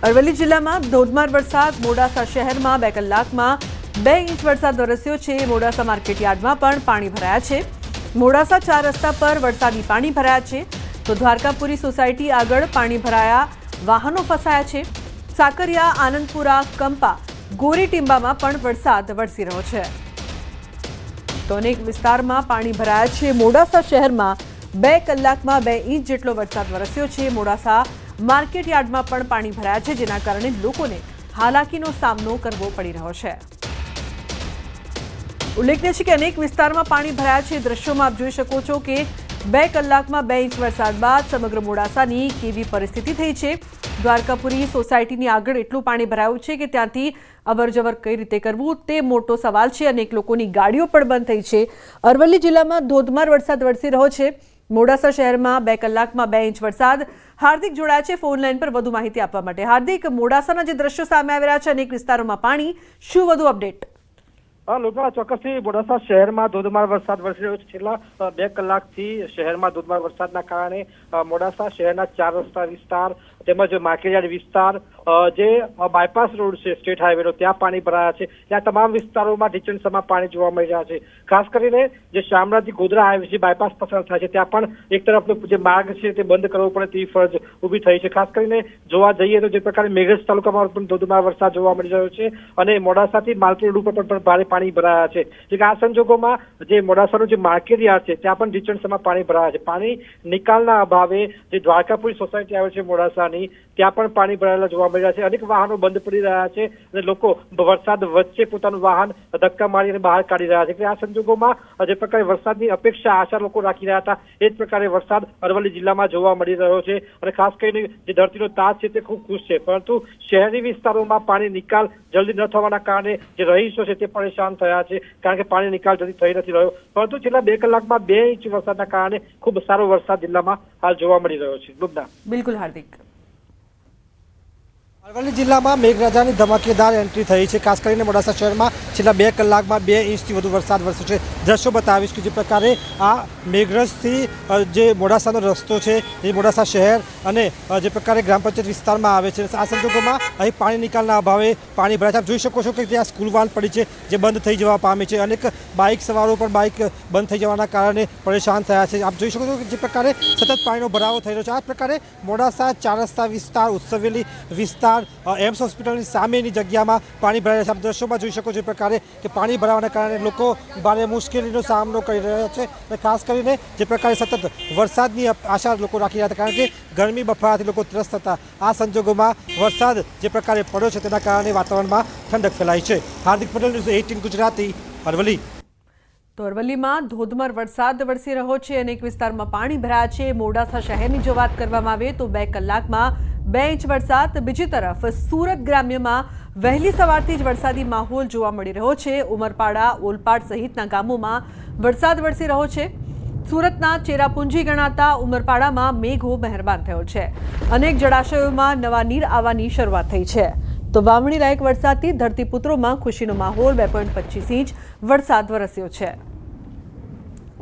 અરવલ્લી જિલ્લામાં ધોધમાર વરસાદ મોડાસા શહેરમાં 2 કલાકમાં 2 ઇંચ વરસાદ વરસ્યો છે। મોડાસા માર્કેટ યાર્ડમાં પણ પાણી ભરાયા છે। મોડાસા 4 રસ્તા પર વરસાદી પાણી ભરાયા છે તો દ્વારકાપુરી સોસાયટી આગળ પાણી ભરાયા, વાહનો ફસાયા છે। સાકરિયા, આનંદપુરા, કંપા, ગોરીટીંબામાં પણ વરસાદ વરસી રહ્યો છે તો અનેક વિસ્તારમાં પાણી ભરાયા છે। મોડાસા શહેરમાં 2 કલાકમાં 2 ઇંચ જેટલો વરસાદ વરસ્યો છે। મોડાસા માર્કેટ યાર્ડમાં પણ પાણી ભરાયા છે, જેના કારણે લોકોને હાલાકીનો સામનો કરવો પડી રહ્યો છે। ઉલ્લેખનીય છે કે અનેક વિસ્તારમાં પાણી ભરાયા છે। દ્રશ્યોમાં આપ જોઈ શકો છો કે 2 કલાકમાં 2 ઇંચ વરસાદ બાદ સમગ્ર મોડાસાની કેવી પરિસ્થિતિ થઈ છે। દ્વારકાપુરી સોસાયટીની આગળ એટલું પાણી ભરાયું છે કે ત્યાંથી અવરજવર કઈ રીતે કરવું તે મોટો સવાલ છે। અનેક લોકોની ગાડીઓ પણ બંધ થઈ છે। અરવલ્લી જિલ્લામાં ધોધમાર વરસાદ વરસી રહ્યો છે। મોડાસા શહેરમાં 2 કલાકમાં 2 ઇંચ વરસાદ। હાર્દિક જોડાયા છે ફોન લાઈન પર વધુ માહિતી આપવા માટે। હાર્દિક, મોડાસાના જે દ્રશ્યો સામે આવી રહ્યા છે, અનેક વિસ્તારોમાં પાણી, શું વધુ અપડેટ? લોકો ચોક્કસથી મોડાસા શહેરમાં ધોધમાર વરસાદ વરસી રહ્યો છે। છેલ્લા 2 કલાકથી શહેરમાં ધોધમાર વરસાદના કારણે મોડાસા શહેરના 4 રસ્તા વિસ્તાર તેમજ માર્કેટયાર્ડ વિસ્તાર, જે બાયપાસ રોડ છે સ્ટેટ હાઈવેનો, ત્યાં પાણી ભરાયા છે। ત્યાં તમામ વિસ્તારોમાં ઢીચણસમાં પાણી જોવા મળી રહ્યા છે। ખાસ કરીને જે શામળાજી ગોધરા હાઈવે છે, બાયપાસ પસાર થાય છે, ત્યાં પણ એક તરફનો જે માર્ગ છે તે બંધ કરવો પડે તેવી ફરજ ઊભી થઈ છે। ખાસ કરીને જોવા જઈએ તો જે પ્રકારે મેઘરજ તાલુકામાં પણ ધોધમાર વરસાદ જોવા મળી રહ્યો છે અને મોડાસાથી માલપુર રોડ ઉપર પણ ભારે પાણી ભરાયા છે। જે આ સંજોગોમાં જે મોડાસાનું જે માર્કેટ યાર્ડ છે ત્યાં પણ ઢીચણસમાં પાણી ભરાયા છે। પાણી નિકાલના અભાવે જે દ્વારકાપુરી સોસાયટી આવે છે મોડાસાની, ત્યાં પણ પાણી ભરાયેલા જોવા મળી રહ્યા છે। અનેક વાહનો બંધ પડી રહ્યા છે અને લોકો વરસાદ વચ્ચે પોતાનું વાહન ધક્કા મારીને બહાર કાઢી રહ્યા છે। આ સંજોગોમાં જે પ્રકારે વરસાદની અપેક્ષા, આશા લોકો રાખી રહ્યા હતા, એ જ પ્રકારે વરસાદ અરવલ્લી જિલ્લામાં જોવા મળી રહ્યો છે અને ખાસ કરીને જે ધરતીનો તાજ છે તે ખૂબ ખુશ છે, પરંતુ શહેરી વિસ્તારોમાં પાણી નિકાલ જલ્દી ન થવાના કારણે જે રહીશો છે તે પરેશાન થયા છે, કારણ કે પાણી નિકાલ જલ્દી થઈ નથી રહ્યો। પરંતુ છેલ્લા 2 કલાકમાં 2 ઇંચ વરસાદના કારણે ખૂબ સારો વરસાદ જિલ્લામાં હાલ જોવા મળી રહ્યો છે। લુબના બિલકુલ હાર્દિક। અરવલ્લી જિલ્લામાં મેઘરાજાની ધમાકેદાર એન્ટ્રી થઈ છે। ખાસ કરીને મોડાસા શહેરમાં છેલ્લા 2 કલાકમાં 2 ઇંચથી વધુ વરસાદ વરસ્યો છે। દ્રશ્યો બતાવીશ કે જે પ્રકારે આ મેઘરજથી જે મોડાસાનો રસ્તો છે એ મોડાસા શહેર અને જે પ્રકારે ગ્રામ પંચાયત વિસ્તારમાં આવે છે, આ સંજોગોમાં અહીં પાણી નિકાલના અભાવે પાણી ભરાય છે। આપ જોઈ શકો છો કે ત્યાં સ્કૂલ વાન પડી છે જે બંધ થઈ જવા પામી છે। અનેક બાઇક સવારો પણ બાઇક બંધ થઈ જવાના કારણે પરેશાન થયા છે। આપ જોઈ શકો છો કે જે પ્રકારે સતત પાણીનો ભરાવો થઈ રહ્યો છે। આ પ્રકારે મોડાસા 4 રસ્તા વિસ્તાર, ઉત્સવેલી વિસ્તાર, એમ્સ હોસ્પિટલની સામેની જગ્યામાં પાણી ભરાયા છે। આપ દ્રશ્યોમાં જોઈ શકો છો પ્રકારે કે પાણી ભરાવાના કારણે લોકો ભારે મુશ્કેલીનો સામનો કરી રહ્યા છે અને ખાસ કરીને જે પ્રકારે સતત વરસાદની આશા લોકો રાખી રહ્યા હતા, કારણ કે ગરમી બફારાથી લોકો ત્રસ્ત હતા। આ સંજોગોમાં વરસાદ જે પ્રકારે પડ્યો છે તેના કારણે વાતાવરણમાં ઠંડક ફેલાઈ છે। હાર્દિક પટેલ, ન્યૂઝ 18 ગુજરાતી, અરવલ્લી। તો અરવલ્લીમાં ધોધમાર વરસાદ વરસી રહ્યો છે, અનેક વિસ્તારમાં પાણી ભરાયા છે। મોડાસા શહેરની જો વાત કરવામાં આવે તો 2 કલાકમાં 2 ઇંચ વરસાદ। બીજી તરફ સુરત ગ્રામ્યમાં વહેલી સવારથી જ વરસાદી માહોલ જોવા મળી રહ્યો છે। ઉમરપાડા, ઓલપાડ સહિતના ગામોમાં વરસાદ વરસી રહ્યો છે। સુરતના ચેરાપુંજી ગણાતા ઉમરપાડામાં મેઘો મહેરબાન થયો છે। અનેક જળાશયોમાં નવા નીર આવવાની શરૂઆત થઈ છે તો વાવણી લાયક વરસાદથી ધરતીપુત્રોમાં ખુશીનો માહોલ। 2.25 ઇંચ વરસાદ વરસ્યો છે।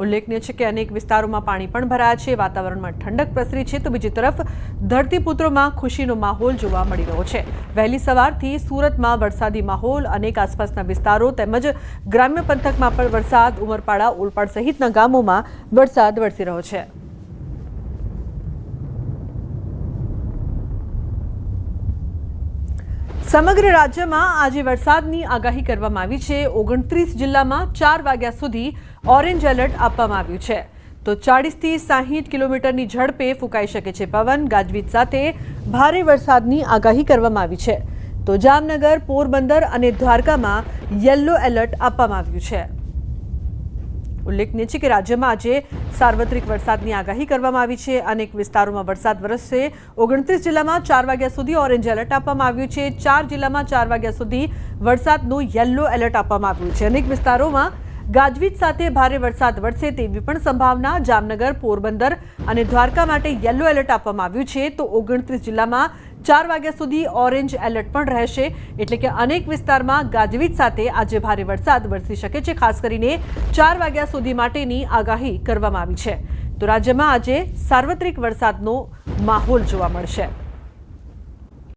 ઉલ્લેખનીય છે કે અનેક વિસ્તારોમાં પાણી પણ ભરાયા છે, વાતાવરણમાં ઠંડક પ્રસરી છે તો બીજી તરફ ધરતીપુત્રોમાં ખુશીનો માહોલ જોવા મળી રહ્યો છે। વહેલી સવારથી સુરતમાં વરસાદી માહોલ, અનેક આસપાસના વિસ્તારો તેમજ ગ્રામ્ય પંથકમાં પણ વરસાદ। ઉમરપાડા, ઓલપાડ સહિતના ગામોમાં વરસાદ વરસી રહ્યો છે। સમગ્ર રાજ્યમાં આજે વરસાદની આગાહી કરવામાં આવી છે। 29 જિલ્લામાં 4 વાગ્યા સુધી ઓરેન્જ એલર્ટ આપવામાં આવ્યું છે તો 40 થી 60 કિલોમીટરની ઝડપે ફૂંકાઈ શકે છે પવન। ગાજવીજ સાથે ભારે વરસાદની આગાહી કરવામાં આવી છે તો જામનગર, પોરબંદર અને દ્વારકામાં યલો એલર્ટ આપવામાં આવ્યું છે। ઉલ્લેખનીય છે કે રાજ્યમાં આજે સાર્વત્રિક વરસાદની આગાહી કરવામાં આવી છે। અનેક વિસ્તારોમાં વરસાદ વરસશે। 29 જિલ્લામાં 4 વાગ્યા સુધી ઓરેન્જ એલર્ટ આપવામાં આવ્યું છે। 4 જિલ્લામાં 4 વાગ્યા સુધી વરસાદનું યલો એલર્ટ આપવામાં આવ્યું છે। અનેક વિસ્તારોમાં ગાજવીજ સાથે ભારે વરસાદ વરસે તેવી પણ સંભાવના। જામનગર, પોરબંદર અને દ્વારકા માટે યલો એલર્ટ આપવામાં આવ્યું છે તો 29 જિલ્લામાં 4 વાગ્યા સુધી ઓરેન્જ એલર્ટ પણ રહેશે, એટલે કે અનેક વિસ્તારમાં ગાજવીજ સાથે આજે ભારે વરસાદ વરસી શકે છે। ખાસ કરીને 4 વાગ્યા સુધી માટેની આગાહી કરવામાં આવી છે તો રાજ્યમાં આજે સાર્વત્રિક વરસાદનો માહોલ જોવા મળશે।